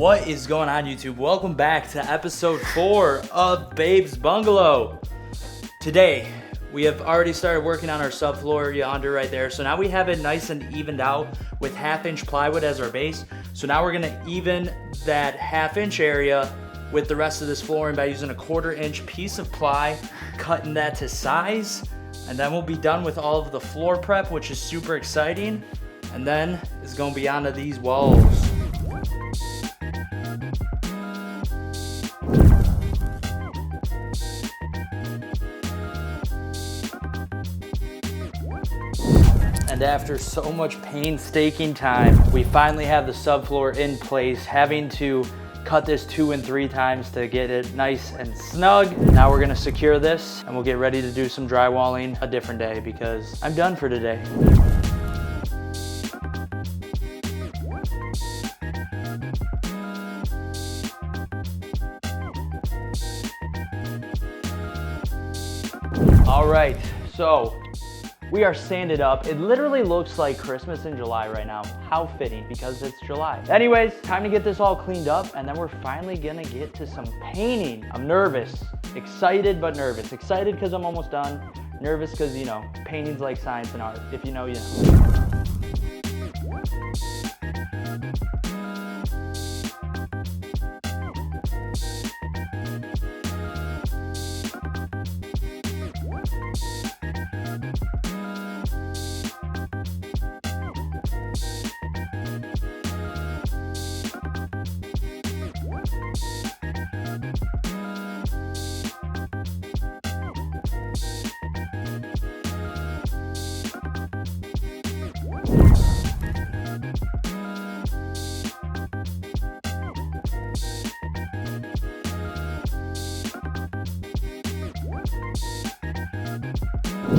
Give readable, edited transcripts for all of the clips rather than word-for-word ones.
What is going on, YouTube? Welcome back to episode 4 of Babe's Bungalow. Today, we have already started working on our subfloor yonder right there. So now we have it nice and evened out with 1/2-inch plywood as our base. So now we're gonna even that 1/2-inch area with the rest of this flooring by using a 1/4-inch piece of ply, cutting that to size. And then we'll be done with all of the floor prep, which is super exciting. And then it's gonna be onto these walls. And after so much painstaking time, we finally have the subfloor in place, having to cut this 2 and 3 times to get it nice and snug. Now we're gonna secure this and we'll get ready to do some drywalling a different day because I'm done for today. All right, so we are sanded up. It literally looks like Christmas in July right now. How fitting, because it's July. Anyways, time to get this all cleaned up, and then we're finally gonna get to some painting. I'm nervous, excited but nervous. Excited because I'm almost done. Nervous because, you know, painting's like science and art. If you know, you know.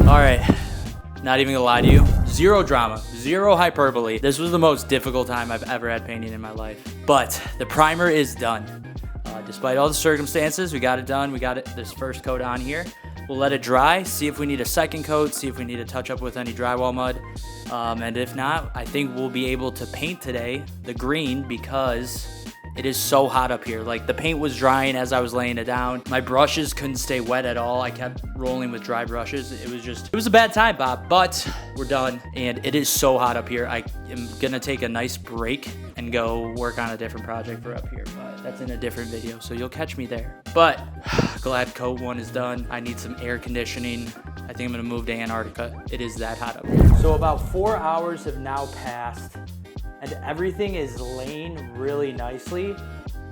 All right, not even gonna lie to you, zero drama, zero hyperbole. This was the most difficult time I've ever had painting in my life, but the primer is done. Despite all the circumstances, we got it done. We got this first coat on here. We'll let it dry, see if we need a second coat, see if we need to touch up with any drywall mud. And if not, I think we'll be able to paint today the green because it is so hot up here. Like, the paint was drying as I was laying it down. My brushes couldn't stay wet at all. I kept rolling with dry brushes. It was a bad time, Bob, but we're done. And it is so hot up here. I am gonna take a nice break and go work on a different project for up here, but that's in a different video, so you'll catch me there. But glad coat 1 is done. I need some air conditioning. I think I'm gonna move to Antarctica. It is that hot up here. So about 4 hours have now passed, and everything is laying really nicely.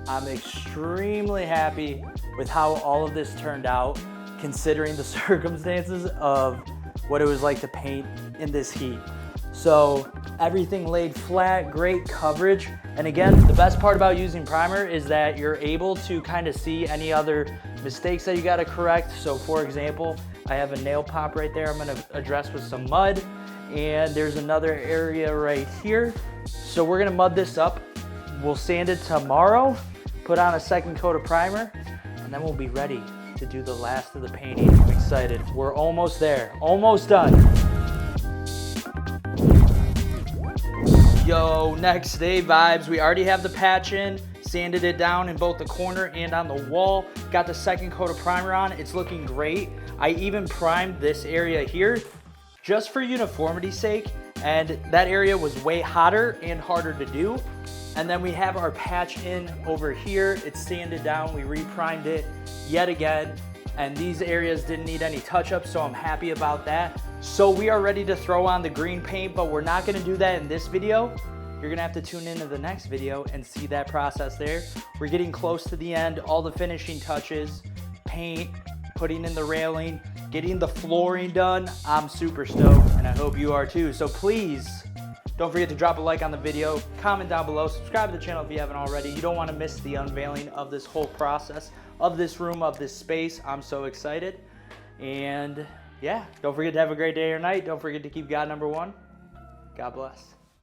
I'm extremely happy with how all of this turned out, considering the circumstances of what it was like to paint in this heat. So everything laid flat, great coverage. And again, the best part about using primer is that you're able to kind of see any other mistakes that you gotta correct. So for example, I have a nail pop right there I'm gonna address with some mud. And there's another area right here. So we're gonna mud this up. We'll sand it tomorrow, put on a second coat of primer, and then we'll be ready to do the last of the painting. I'm excited. We're almost there, almost done. Yo, next day vibes. We already have the patch in, sanded it down in both the corner and on the wall. Got the second coat of primer on. It's looking great. I even primed this area here just for uniformity's sake, and that area was way hotter and harder to do. And then we have our patch in over here. It's sanded down. We re-primed it yet again, and these areas didn't need any touch-up, so I'm happy about that. So we are ready to throw on the green paint, but we're not gonna do that in this video. You're gonna have to tune into the next video and see that process there. We're getting close to the end, all the finishing touches, paint, putting in the railing, getting the flooring done. I'm super stoked, and I hope you are too. So please, don't forget to drop a like on the video, comment down below, subscribe to the channel if you haven't already. You don't want to miss the unveiling of this whole process, of this room, of this space. I'm so excited. And yeah, don't forget to have a great day or night. Don't forget to keep God number 1. God bless.